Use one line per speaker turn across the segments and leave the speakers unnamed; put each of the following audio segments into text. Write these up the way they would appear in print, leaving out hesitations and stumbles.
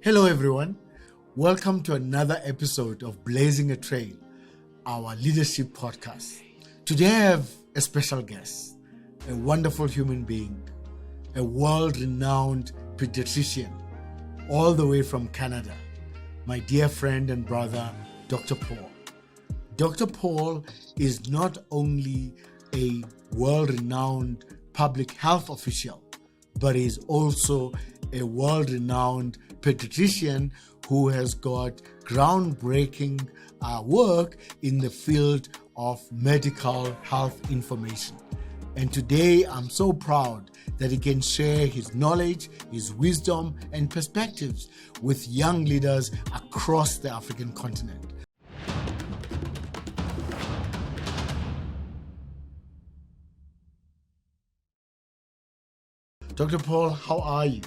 Hello, everyone. Welcome to another episode of Blazing a Trail, our leadership podcast. Today, I have a special guest, a wonderful human being, a world-renowned pediatrician, all the way from Canada, my dear friend and brother, Dr. Paul. Dr. Paul is not only a world-renowned public health official, but is also a world-renowned pediatrician who has got groundbreaking work in the field of medical health information. And today I'm so proud that he can share his knowledge, his wisdom, and perspectives with young leaders across the African continent. Dr. Paul, how are you?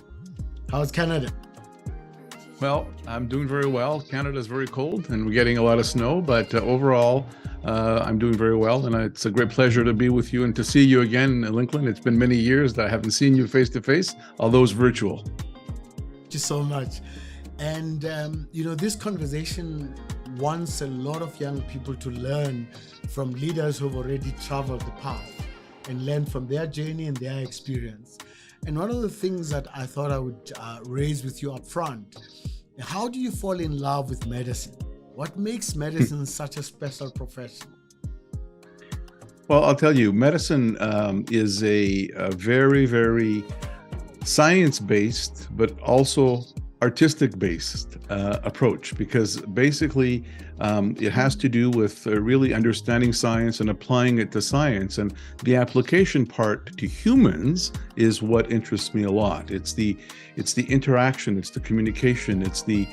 How's Canada?
Well, I'm doing very well. Canada's very cold and we're getting a lot of snow, but overall, I'm doing very well. And it's a great pleasure to be with you and to see you again, Lincoln. It's been many years that I haven't seen you face to face, although it's virtual.
Thank you so much. And, this conversation wants a lot of young people to learn from leaders who've already traveled the path and learn from their journey and their experience. And one of the things that I thought I would raise with you up front, how do you fall in love with medicine? What makes medicine such a special profession?
Well, I'll tell you, medicine is a very, very science-based, but also artistic-based approach, because basically it has to do with really understanding science and applying it to science, and the application part to humans is what interests me a lot. It's the interaction, it's the communication, it's the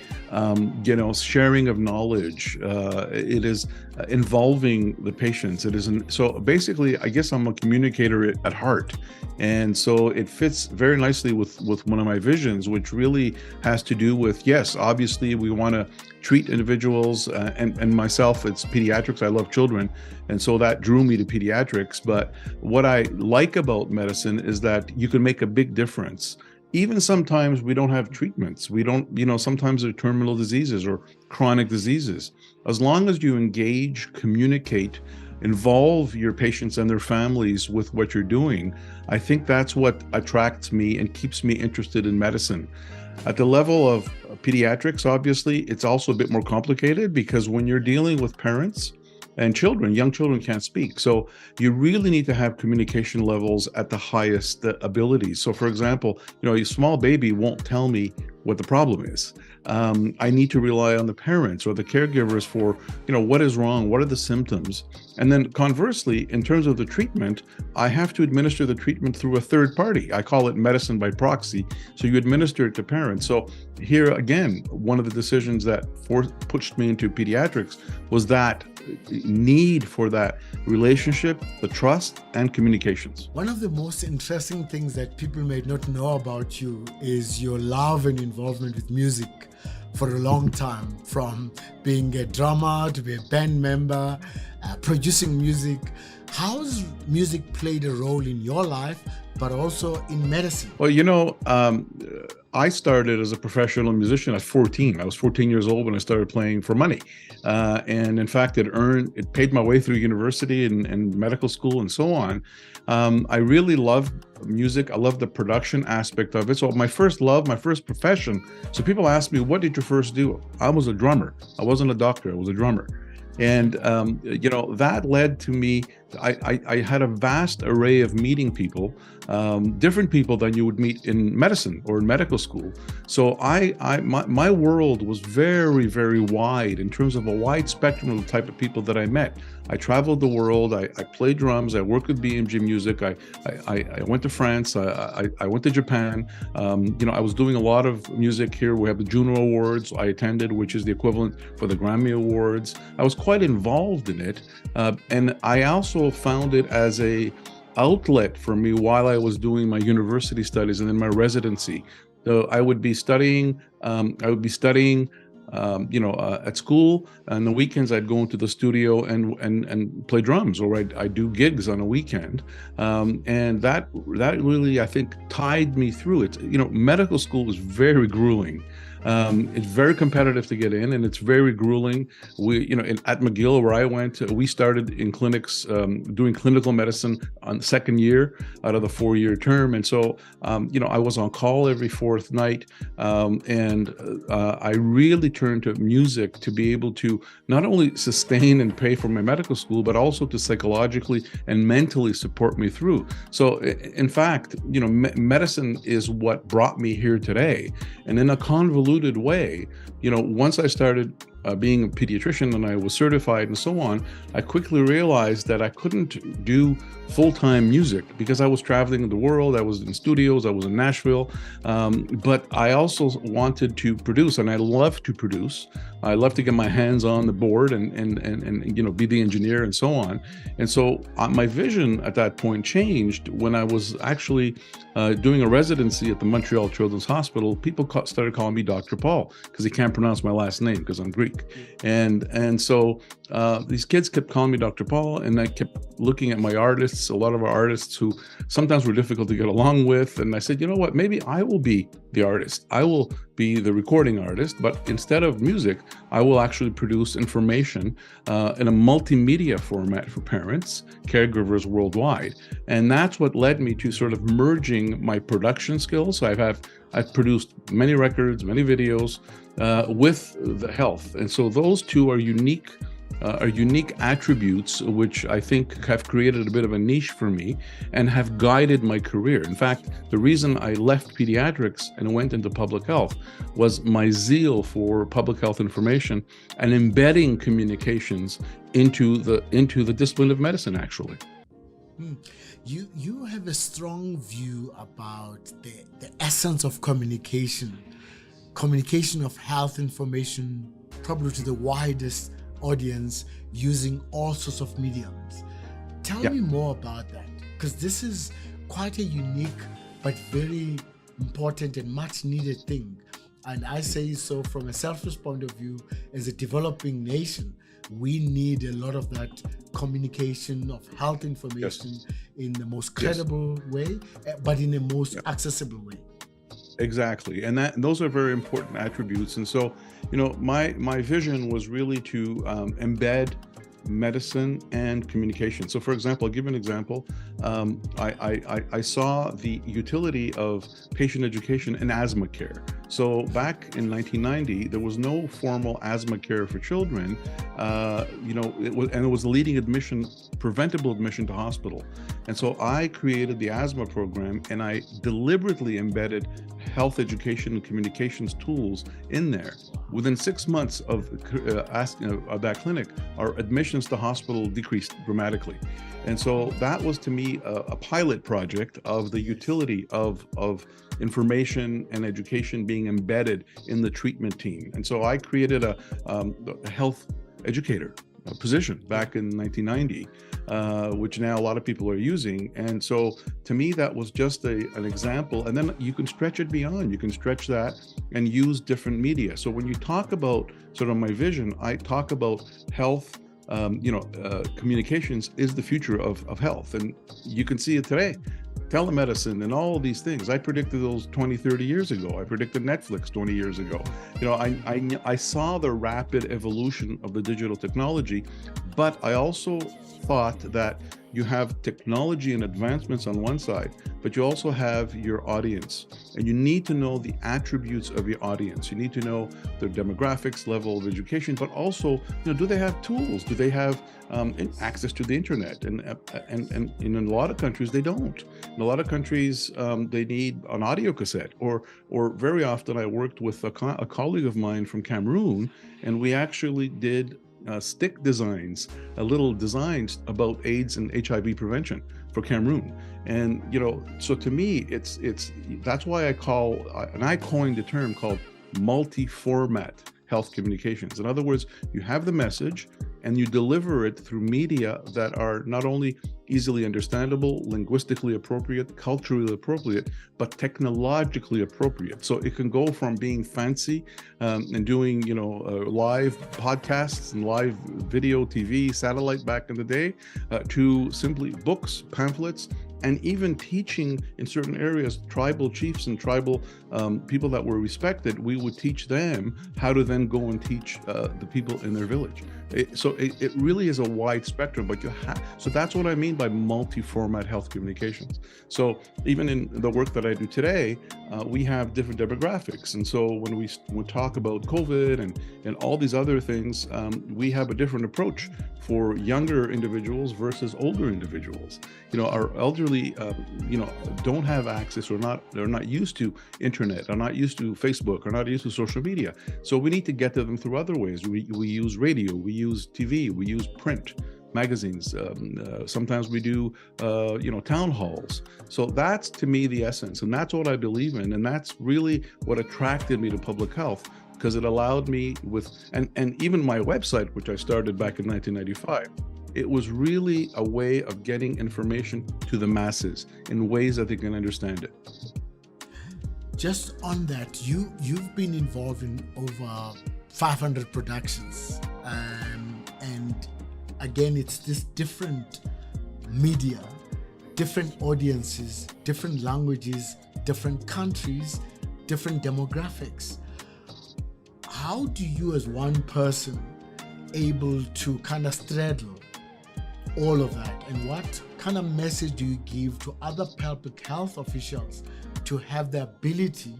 sharing of knowledge. It is involving the patients. It isn't. So basically, I guess I'm a communicator at heart, and so it fits very nicely with one of my visions, which really has to do with, yes, obviously we want to treat individuals, and myself, it's pediatrics. I love children, and so that drew me to pediatrics. But what I like about medicine is that you can make a big difference. Even sometimes we don't have treatments. We don't, sometimes they're terminal diseases or chronic diseases. As long as you engage, communicate, involve your patients and their families with what you're doing, I think that's what attracts me and keeps me interested in medicine. At the level of pediatrics, obviously, it's also a bit more complicated because when you're dealing with parents and children, young children can't speak. So you really need to have communication levels at the highest abilities. So for example, a small baby won't tell me what the problem is. I need to rely on the parents or the caregivers for, what is wrong, what are the symptoms? And then conversely, in terms of the treatment, I have to administer the treatment through a third party. I call it medicine by proxy. So you administer it to parents. So here again, one of the decisions that pushed me into pediatrics was that need for that relationship, the trust, and communications.
One of the most interesting things that people may not know about you is your love and involvement with music for a long time, from being a drummer to be a band member, producing music. How's music played a role in your life, but also in medicine?
Well, I started as a professional musician at 14. I was 14 years old when I started playing for money. And in fact, it paid my way through university and medical school and so on. I really loved music. I loved the production aspect of it. So my first love, my first profession. So people ask me, what did you first do? I was a drummer. I wasn't a doctor. I was a drummer. And, that led to me, I had a vast array of meeting people, different people than you would meet in medicine or in medical school. So my world was very, very wide in terms of a wide spectrum of the type of people that I met. I traveled the world. I played drums. I worked with BMG Music. I went to France. I went to Japan. I was doing a lot of music here. We have the Juno Awards I attended, which is the equivalent for the Grammy Awards. I was quite involved in it. And I also found it as a outlet for me while I was doing my university studies and then my residency. So I would be studying, at school, and the weekends I'd go into the studio and play drums, or I'd do gigs on a weekend, and that really, I think, tied me through it. Medical school was very grueling. It's very competitive to get in, and it's very grueling. At McGill, where I went, we started in clinics doing clinical medicine on the second year out of the 4-year term. And so, I was on call every fourth night. I really turned to music to be able to not only sustain and pay for my medical school, but also to psychologically and mentally support me through. So in fact, medicine is what brought me here today. And in a convoluted way, once I started being a pediatrician and I was certified and so on, I quickly realized that I couldn't do full-time music because I was traveling the world. I was in studios, I was in Nashville, but I also wanted to produce, and I love to produce. I love to get my hands on the board and be the engineer and so on. And so my vision at that point changed when I was actually doing a residency at the Montreal Children's Hospital. People started calling me Dr. Paul because they can't pronounce my last name because I'm Greek. And so these kids kept calling me Dr. Paul, and I kept looking at my artists, a lot of our artists who sometimes were difficult to get along with. And I said, you know what, maybe I will be the artist. I will be the recording artist, but instead of music, I will actually produce information in a multimedia format for parents, caregivers worldwide. And that's what led me to sort of merging my production skills. So I've produced many records, many videos with the health. And so those two are unique attributes which I think have created a bit of a niche for me and have guided my career. In fact, the reason I left pediatrics and went into public health was my zeal for public health information and embedding communications into the discipline of medicine, actually.
You have a strong view about the essence of communication of health information, probably to the widest audience, using all sorts of mediums. Tell me more about that, because this is quite a unique but very important and much needed thing. And I say so from a selfish point of view. As a developing nation, we need a lot of that communication of health information in the most credible way, but in the most accessible way.
Exactly, and those are very important attributes. And so, my vision was really to embed medicine and communication. So, for example, I'll give you an example. I saw the utility of patient education in asthma care. So back in 1990, there was no formal asthma care for children. It was leading preventable admission to hospital. And so I created the asthma program, and I deliberately embedded health education and communications tools in there. Within 6 months of that clinic, our admissions to hospital decreased dramatically. And so that was, to me, a pilot project of the utility of information and education being embedded in the treatment team. And so I created a health educator position back in 1990, which now a lot of people are using. And so to me, that was just an example. And then you can stretch it beyond. You can stretch that and use different media. So when you talk about sort of my vision, I talk about health. Communications is the future of health. And you can see it today. Telemedicine and all of these things. I predicted those 20, 30 years ago. I predicted Netflix 20 years ago. I saw the rapid evolution of the digital technology, but I also thought that you have technology and advancements on one side, but you also have your audience, and you need to know the attributes of your audience. You need to know their demographics, level of education, but also, do they have tools? Do they have access to the internet? And in a lot of countries, they don't. In a lot of countries, they need an audio cassette, or very often I worked with a colleague of mine from Cameroon, and we actually did stick designs, little designs about AIDS and HIV prevention for Cameroon. And so to me, that's why I coined the term called multi-format health communications. In other words, you have the message and you deliver it through media that are not only easily understandable, linguistically appropriate, culturally appropriate, but technologically appropriate. So it can go from being fancy and doing, live podcasts and live video, TV, satellite back in the day, to simply books, pamphlets, and even teaching in certain areas, tribal chiefs and tribal people that were respected, we would teach them how to then go and teach the people in their village. It really is a wide spectrum, but so that's what I mean by multi-format health communications. So even in the work that I do today, we have different demographics. And so when we talk about COVID and all these other things, we have a different approach for younger individuals versus older individuals. Our elderly, don't have access, or they're not used to internet, are not used to Facebook, are not used to social media. So we need to get to them through other ways. We use radio, we use TV, we use print, magazines. Sometimes we do, town halls. So that's, to me, the essence, and that's what I believe in, and that's really what attracted me to public health, because it allowed me and even my website, which I started back in 1995, it was really a way of getting information to the masses in ways that they can understand it.
Just on that, you've been involved in over 500 productions, and again, it's this different media, different audiences, different languages, different countries, different demographics. How do you, as one person, able to kind of straddle all of that, and what kind of message do you give to other public health officials to have the ability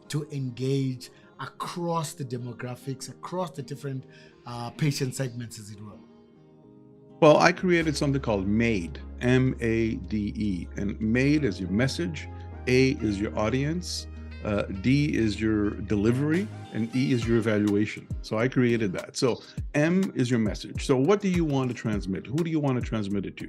to engage across the demographics, across the different patient segments, as it were?
Well, I created something called MADE, M-A-D-E, and MADE is your message, A is your audience, D is your delivery, and E is your evaluation. So I created that. So M is your message. So what do you want to transmit? Who do you want to transmit it to?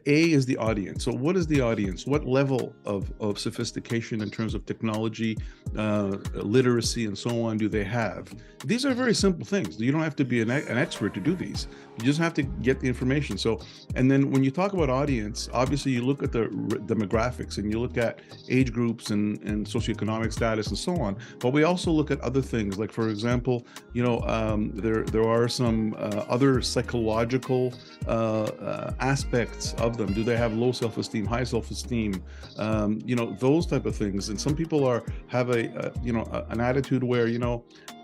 A is the audience. So what is the audience? What level of sophistication in terms of technology, literacy, and so on do they have? These are very simple things. You don't have to be an expert to do these. You just have to get the information. So, and then when you talk about audience, obviously you look at the demographics and you look at age groups and socioeconomic status and so on. But we also look at other things, like, for example, there are some other psychological aspects of them. Do they have low self-esteem, high self-esteem? Those type of things. And some people have an attitude where,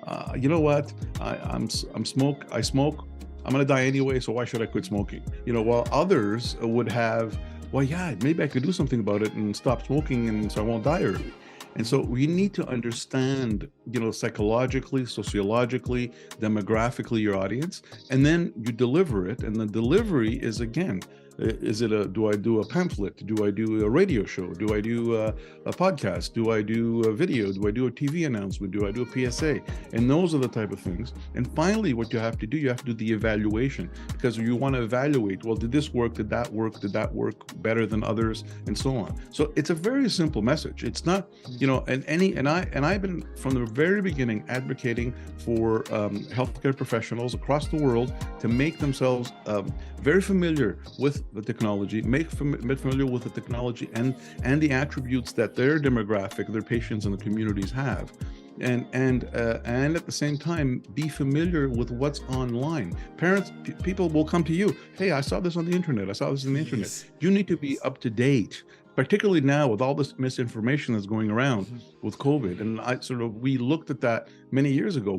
I smoke, I'm going to die anyway, so why should I quit smoking? While others would have, well, yeah, maybe I could do something about it and stop smoking, and so I won't die early. And so we need to understand, psychologically, sociologically, demographically your audience, and then you deliver it. And the delivery is, again, do I do a pamphlet? Do I do a radio show? Do I do a podcast? Do I do a video? Do I do a TV announcement? Do I do a PSA? And those are the type of things. And finally, what you have to do the evaluation, because you want to evaluate, well, did this work? Did that work? Did that work better than others? And so on. So it's a very simple message. It's not, and I've been from the very beginning advocating for healthcare professionals across the world to make themselves very familiar with the technology, make familiar with the technology and the attributes that their demographic, their patients and the communities have. And at the same time, be familiar with what's online. Parents, people will come to you. Hey, I saw this on the internet. I saw this on the internet. You need to be up to date, particularly now with all this misinformation that's going around with COVID. And we looked at that many years ago.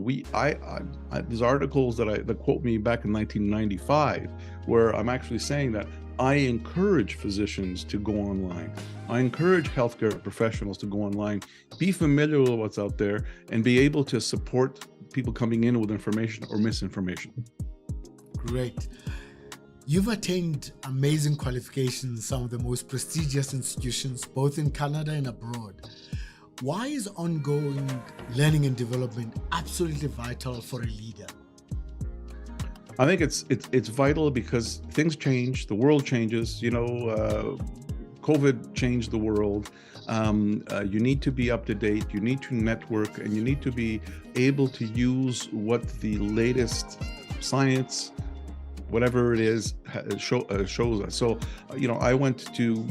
These articles that quote me back in 1995, where I'm actually saying that I encourage physicians to go online. I encourage healthcare professionals to go online, be familiar with what's out there, and be able to support people coming in with information or misinformation.
Great. You've attained amazing qualifications in some of the most prestigious institutions, both in Canada and abroad. Why is ongoing learning and development absolutely vital for a leader?
I think it's vital because things change, the world changes. COVID changed the world. You need to be up to date, you need to network, and you need to be able to use what the latest science, whatever it is, shows us. So, I went to,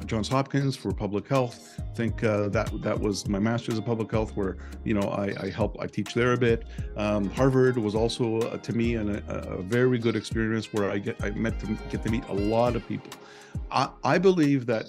Johns Hopkins for public health. I think that was my master's of public health, where, I teach there a bit. Harvard was also, to me, a very good experience where I get to meet a lot of people. I believe that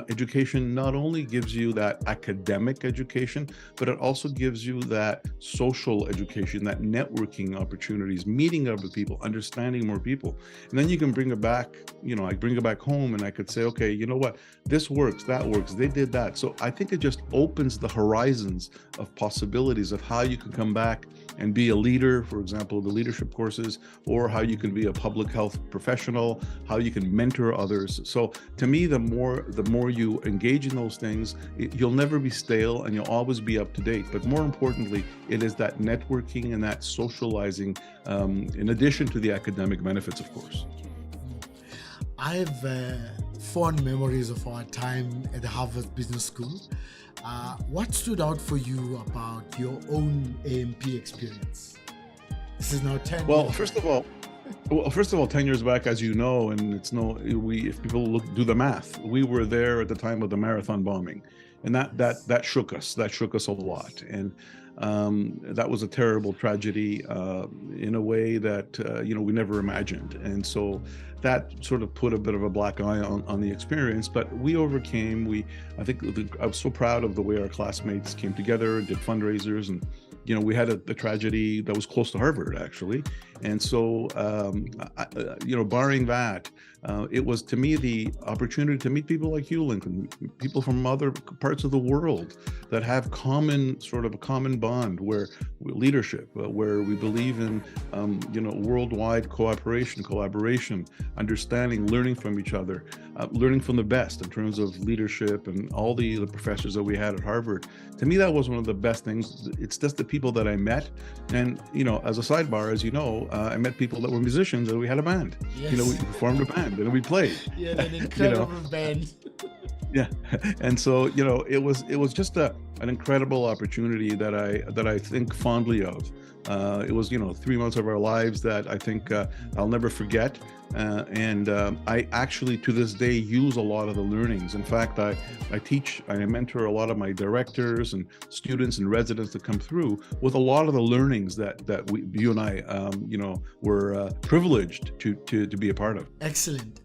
education not only gives you that academic education, but it also gives you that social education, that networking opportunities, meeting other people, understanding more people. And then you can bring it back, I bring it back home and I could say, okay, you know what, this works, that works, they did that. So I think it just opens the horizons of possibilities of how you can come back and be a leader, for example, the leadership courses, or how you can be a public health professional, how you can mentor others. So to me, the more you engage in those things, you'll never be stale and you'll always be up to date. But more importantly, it is that networking and that socializing, in addition to the academic benefits, of course.
I have fond memories of our time at the Harvard Business School. What stood out for you about your own AMP experience? This is now 10 years.
First of all, 10 years back, as you know, and if people do the math, we were there at the time of the marathon bombing, and that shook us. That shook us a lot, and that was a terrible tragedy in a way that we never imagined, and so that sort of put a bit of a black eye on the experience. But we overcame. I was so proud of the way our classmates came together and did fundraisers, and we had a tragedy that was close to Harvard, actually. And so, barring that, it was, to me, the opportunity to meet people like you, Lincoln, people from other parts of the world that have a common bond, where leadership, where we believe in, worldwide cooperation, collaboration, understanding, learning from each other, learning from the best in terms of leadership, and all the professors that we had at Harvard. To me, that was one of the best things. It's just the people that I met. And, as a sidebar, as you know, I met people that were musicians, and we had a band.
Yes.
We formed a band and we played.
Yeah, an incredible band.
Yeah, and so it was just an incredible opportunity that I think fondly of. It was 3 months of our lives that I think I'll never forget, and I actually to this day use a lot of the learnings. In fact, I teach, I mentor a lot of my directors and students and residents that come through with a lot of the learnings that you and I were privileged to be a part of.
Excellent.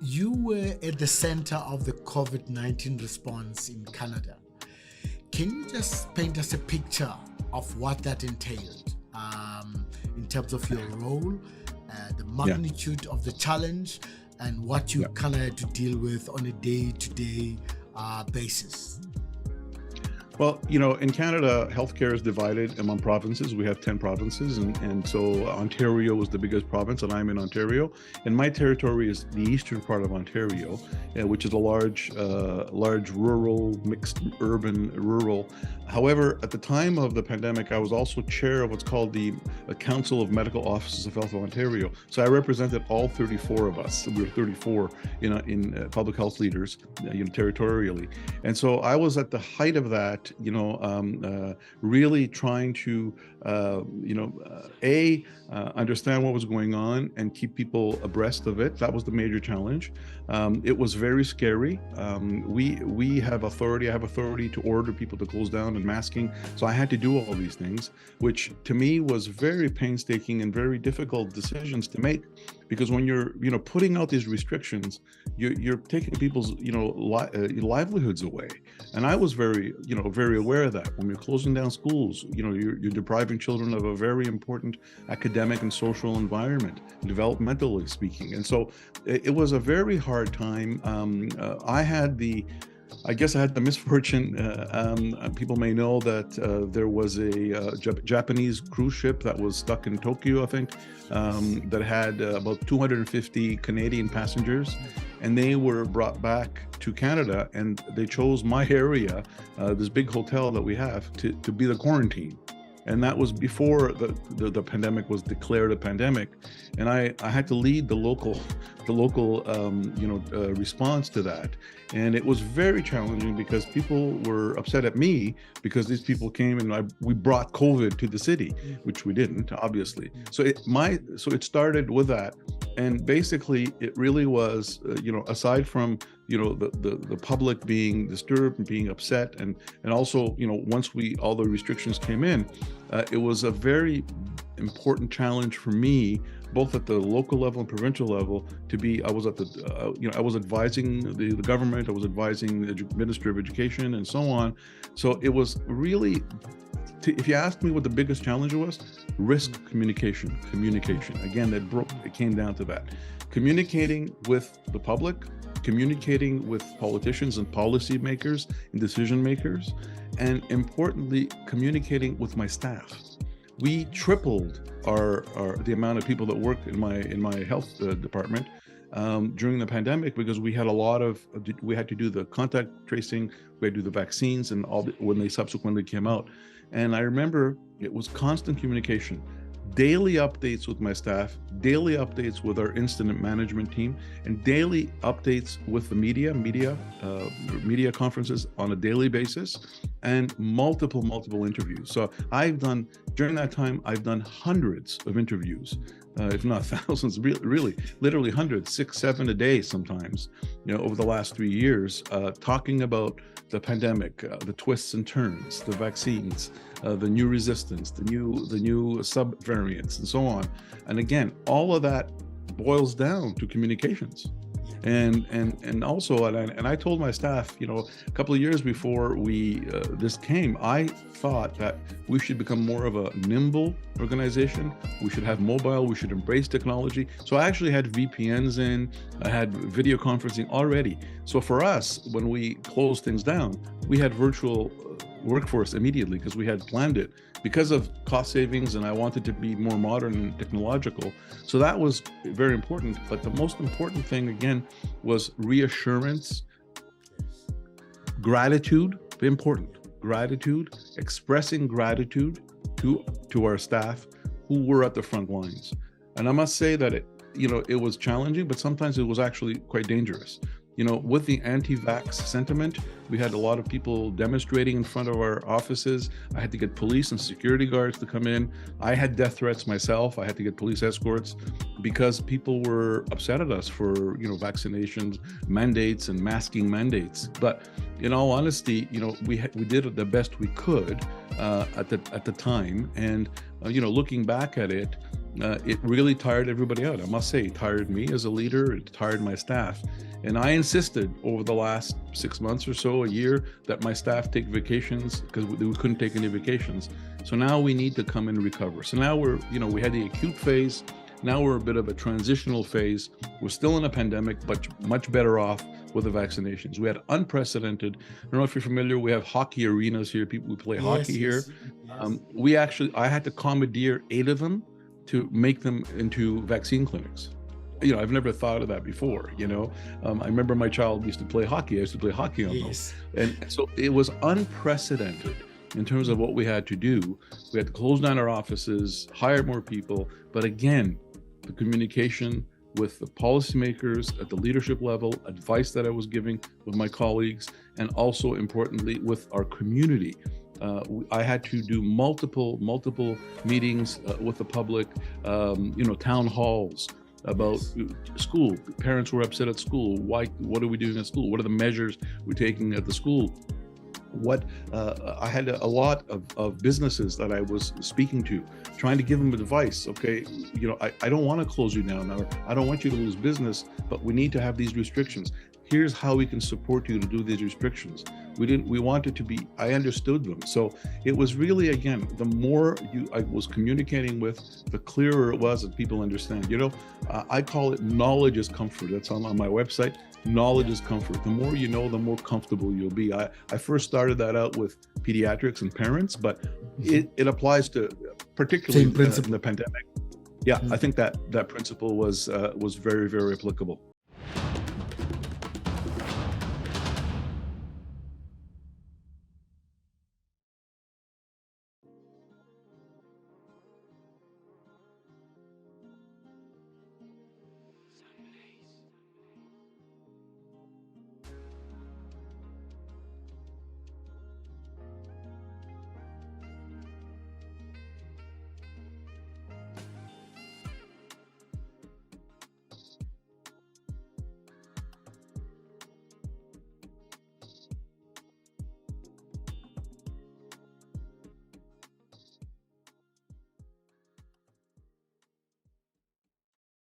You were at the center of the COVID-19 response in Canada. Can you just paint us a picture of what that entailed in terms of your role, the magnitude of the challenge, and what you kind of had to deal with on a day-to-day basis?
Well, in Canada, healthcare is divided among provinces. We have 10 provinces, and so Ontario is the biggest province, and I'm in Ontario. And my territory is the eastern part of Ontario, which is a large rural, mixed urban, rural. However, at the time of the pandemic, I was also chair of what's called the Council of Medical Officers of Health of Ontario. So I represented all 34 of us. We were 34 in public health leaders, territorially. And so I was at the height of that, really trying to, understand what was going on and keep people abreast of it. That was the major challenge. It was very scary. We have authority. I have authority to order people to close down and masking. So I had to do all these things, which to me was very painstaking and very difficult decisions to make, because when you're, putting out these restrictions, you're taking people's, livelihoods away. And I was very aware of that. When you're closing down schools, you're depriving children of a very important academic and social environment, developmentally speaking. And so it was a very hard time. I guess I had the misfortune, people may know that there was a Japanese cruise ship that was stuck in Tokyo, I think, that had about 250 Canadian passengers, and they were brought back to Canada, and they chose my area, this big hotel that we have, to be the quarantine. And that was before the pandemic was declared a pandemic, and I had to lead the local response to that. And it was very challenging because people were upset at me because these people came and we brought COVID to the city, which we didn't, obviously. So it started with that, and basically it really was, aside from the public being disturbed and being upset, and also once all the restrictions came in, it was a very important challenge for me, both at the local level and provincial level, I was at the, I was advising the government, I was advising the Ministry of Education and so on. So it was really, if you ask me what the biggest challenge was, risk communication. Again, it came down to that. Communicating with the public, communicating with politicians and policymakers and decision makers, and importantly, communicating with my staff. We tripled the amount of people that work in my health department during the pandemic, because we had we had to do the contact tracing, we had to do the vaccines and when they subsequently came out. And I remember it was constant communication, daily updates with my staff, daily updates with our incident management team, and daily updates with the media conferences on a daily basis, and multiple interviews. So during that time, I've done hundreds of interviews, if not thousands, really, literally hundreds, 6, 7 a day sometimes, over the last 3 years, talking about the pandemic, the twists and turns, the vaccines, the new resistance, the new sub-variants, and so on. And again, all of that boils down to communications. And also, and I told my staff, a couple of years before this came, I thought that we should become more of a nimble organization. We should have mobile, we should embrace technology. So I actually had VPNs in, I had video conferencing already. So for us, when we closed things down, we had virtual workforce immediately, because we had planned it because of cost savings, and I wanted to be more modern and technological. So that was very important. But the most important thing, again, was reassurance, gratitude, important, gratitude, expressing gratitude to our staff who were at the front lines. And I must say that it was challenging, but sometimes it was actually quite dangerous. With the anti-vax sentiment, we had a lot of people demonstrating in front of our offices. I had to get police and security guards to come in. I had death threats myself. I had to get police escorts because people were upset at us for, vaccinations mandates and masking mandates. But in all honesty, we did the best we could at the time. And, looking back at it, it really tired everybody out. I must say, it tired me as a leader, it tired my staff. And I insisted over the last 6 months or so, a year, that my staff take vacations, because we couldn't take any vacations. So now we need to come and recover. So now we had the acute phase. Now we're a bit of a transitional phase. We're still in a pandemic, but much better off with the vaccinations. We had unprecedented, I don't know if you're familiar, we have hockey arenas here. We play hockey here. Yes. I had to commandeer 8 of them to make them into vaccine clinics. I've never thought of that before, I remember my child used to play hockey. I used to play hockey on those. And so it was unprecedented in terms of what we had to do. We had to close down our offices, hire more people. But again, the communication with the policymakers at the leadership level, advice that I was giving with my colleagues, and also importantly with our community. I had to do multiple meetings with the public, town halls about school. Parents were upset at school. What are we doing at school? What are the measures we're taking at the school? I had a lot of businesses that I was speaking to, trying to give them advice. Okay, I don't want to close you down, or I don't want you to lose business, but we need to have these restrictions. Here's how we can support you to do these restrictions. We wanted to be, I understood them. So it was really, again, the more I was communicating with, the clearer it was that people understand. I call it knowledge is comfort. That's on my website. Knowledge is comfort. The more you know, the more comfortable you'll be. I first started that out with pediatrics and parents, but it applies to particularly in the pandemic. Yeah, I think that principle was very, very applicable.